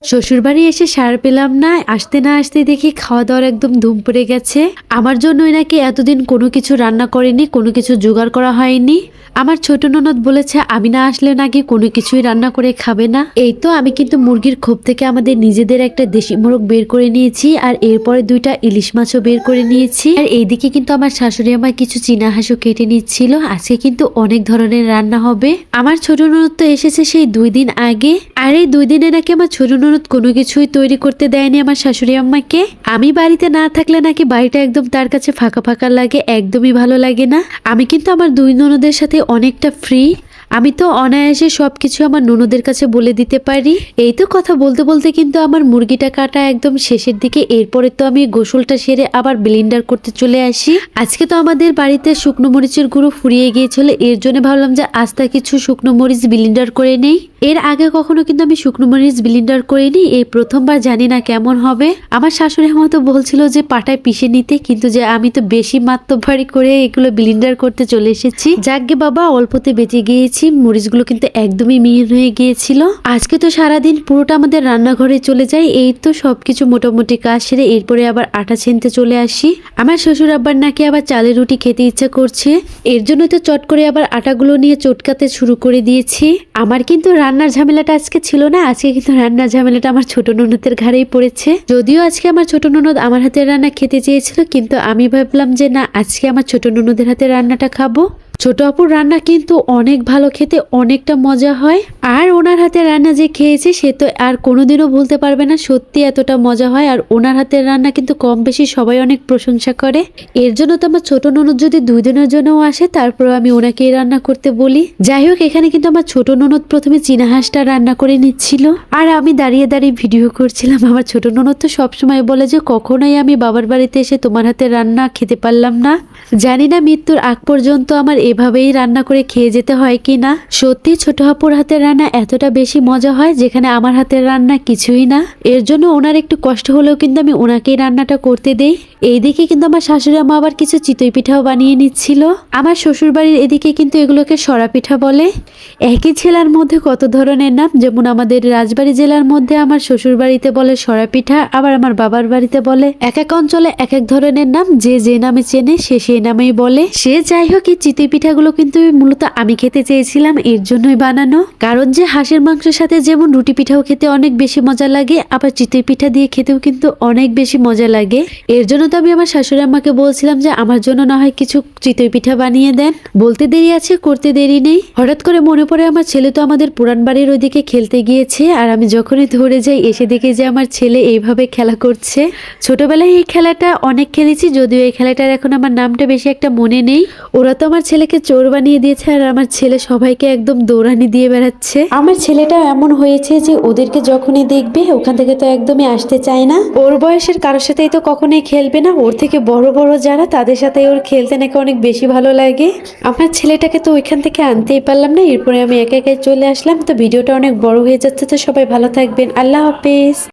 শ্বশুরবাড়ি এসে সার পেলাম না, আসতে না আসতে দেখি খাওয়া দাওয়ার একদম ধুম পড়ে গেছে। আমার জন্যই নাকি এতদিন কোনো কিছু রান্না করেনি, কোনো কিছু জোগাড় করা হয়নি। আমার ছোট ননদ বলেছে আমি না আসলে নাকি কোনো কিছুই রান্না করে খাবে না। এই তো আমি কিন্তু মুরগির খোপ থেকে আমাদের নিজেদের একটা দেশি মোরগ বের করে নিয়েছি, আর এরপরে 2টা ইলিশ মাছও বের করে নিয়েছি। আর এইদিকে কিন্তু আমার শাশুড়ি আমার কিছু চীনা হাঁসও কেটে নিচ্ছিল। আজকে কিন্তু অনেক ধরনের রান্না হবে। আমার ছোট ননদ তো এসেছে সেই 2 দিন আগে, আর এই 2 দিনে নাকি আমার ছোট ননদ কোনো কিছুই তৈরি করতে দেয়নি আমার শাশুড়ি আম্মাকে। আমি বাড়িতে না থাকলে নাকি বাড়িটা একদম তার কাছে ফাঁকা ফাঁকা লাগে, একদমই ভালো লাগে না। আমি কিন্তু আমার 2 ননদের সাথে অনেকটা ফ্রি। আমি তো অনায়াসে সবকিছু আমার ননদের কাছে বলে দিতে পারি। এই তো কথা বলতে বলতে কিন্তু আমার মুরগিটা কাটা একদম শেষের দিকে। এরপরে তো আমি গোসলটা সেরে আবার ব্লেন্ডার করতে চলে আসি। আজকে তো আমাদের বাড়িতে শুকনো মরিচের গুঁড়ো ফুরিয়ে গিয়েছিল, এর জন্য ভাবলাম যে আস্তে কিছু শুকনো মরিচ ব্লেন্ডার করে নেই। এর আগে কখনো কিন্তু আমি শুকনো মরিচ ব্লেন্ডার করিনি, এই প্রথমবার, জানি না কেমন হবে। আমার শাশুড়ি আমার তো বলছিল যে পাটায় পিষে নিতে, কিন্তু যে আমি তো বেশি মাত্তবাড়ি করে এগুলো ব্লেন্ডার করতে চলে এসেছি। যাকগে বাবা, অল্পতে বেঁচে গিয়েছি। মরিচগুলো কিন্তু একদমই মিহিন হয়ে গিয়েছিল। আজকে তো সারাদিন পুরোটা আমাদের রান্নাঘরে চলে যায়। এই তো সবকিছু মোটামুটি কাজ সেরে এরপরে আবার আটা ছেনতে চলে আসি। আমার শ্বশুর আব্বার নাকি আবার চালের রুটি খেতে ইচ্ছা করছে, এর জন্য তো চট করে আবার আটাগুলো নিয়ে চটকাতে শুরু করে দিয়েছি। আমার কিন্তু রান্নার ঝামেলাটা আজকে ছিল না, আজকে কিন্তু রান্নার ঝামেলাটা আমার ছোট ননদের ঘাড়েই পড়েছে। যদিও আজকে আমার ছোট ননদ আমার হাতের রান্না খেতে চেয়েছিল, কিন্তু আমি ভাবলাম যে না, আজকে আমার ছোট ননদের হাতের রান্নাটা খাবো। ছোট আপুর রান্না কিন্তু অনেক ভালো, খেতে অনেকটা মজা হয়। আর ওনার হাতে রান্না যে খেয়েছে সে তো আর কোনোদিনও ভুলতে পারবে না, সত্যি এতটা মজা হয়। আর ওনার হাতের রান্না কিন্তু কম বেশি সবাই অনেক প্রশংসা করে। এর জন্য তো আমার ছোট ননদ যদি 2 দিনের জন্যও আসে, তারপর আমি ওনাকেই রান্না করতে বলি। যাই হোক, এখানে কিন্তু আমার ছোট ননদ প্রথমে চীনা হাঁসটা রান্না করে নিচ্ছিল, আর আমি দাঁড়িয়ে দাঁড়িয়ে ভিডিও করছিলাম। আমার ছোট ননদ তো সবসময় বলে যে কখনোই আমি বাবার বাড়িতে এসে তোমার হাতের রান্না খেতে পারলাম না। জানি না মৃত্যুর আগ পর্যন্ত আমার এভাবেই রান্না করে খেয়ে যেতে হয় কি না। সত্যি ছোট আপুর হাতের রান্না এতটা বেশি মজা হয়, যেখানে আমার হাতের রান্না কিছুই না। এর জন্য ওনার একটু কষ্ট হলেও কিন্তু আমি ওনাকেই রান্নাটা করতে দেই। এইদিকে কিন্তু আমার শাশুড়ি মা আবার কিছু চিতই পিঠাও বানিয়ে নিচ্ছিল। আমার শ্বশুর বাড়ির এদিকে কিন্তু এগুলোকে সরা পিঠা বলে। একই জেলার মধ্যে কত ধরনের নাম, যেমন আমাদের রাজবাড়ী জেলার মধ্যে আমার শ্বশুর বাড়িতে বলে সরা পিঠা, আবার আমার বাবার বাড়িতে বলে। এক এক অঞ্চলে এক এক ধরনের নাম, যে যে নামে চেনে সে সেই নামেই বলে। সে যাই হোক, এই চিতই পিঠাগুলো কিন্তু মূলত আমি খেতে চেয়েছিলাম, এর জন্যই বানানো। কারণ যে হাঁসের মাংসের সাথে যেমন রুটি পিঠাও খেতে অনেক বেশি মজা লাগে, আবার চিতই পিঠা দিয়ে খেতেও কিন্তু অনেক বেশি মজা লাগে। এর জন্য তো আমি আমার শাশুড়ি আম্মাকে বলছিলাম যে আমার জন্য না হয় কিছু চিতই পিঠা বানিয়ে দেন। বলতে দেরি আছে, করতে দেরি নেই। হঠাৎ করে মনে পড়ে আমার ছেলে তো আমাদের পুরান বাড়ির ওইদিকে খেলতে গিয়েছে, আর আমি যখনই ধরে যাই এসে দেখি যে আমার ছেলে এইভাবে খেলা করছে। ছোটবেলায় এই খেলাটা অনেক খেলেছি, যদিও এই খেলাটার এখন আমার নামটা বেশি একটা মনে নেই। ওরা তো আমার ছেলেকে চোর বানিয়ে দিয়েছে, আর আমার ছেলে সবাইকে একদম দৌড়ানি দিয়ে বেড়াচ্ছে। আমার ছেলেটা এমন হয়েছে যে ওদেরকে যখনই দেখবে ওখান থেকে তো একদমই আসতে চায় না। ওর বয়সের কারোর সাথেই তো কখনোই খেলবে না, ওর থেকে বড় বড় যারা তাদের সাথে ওর খেলতে নাকি অনেক বেশি ভালো লাগে। আমার ছেলেটাকে তো ওইখান থেকে আনতেই পারলাম না, এরপরে আমি একা একাই চলে আসলাম। তো ভিডিওটা অনেক বড় হয়ে যাচ্ছে, তো সবাই ভালো থাকবেন। আল্লাহ হাফেজ।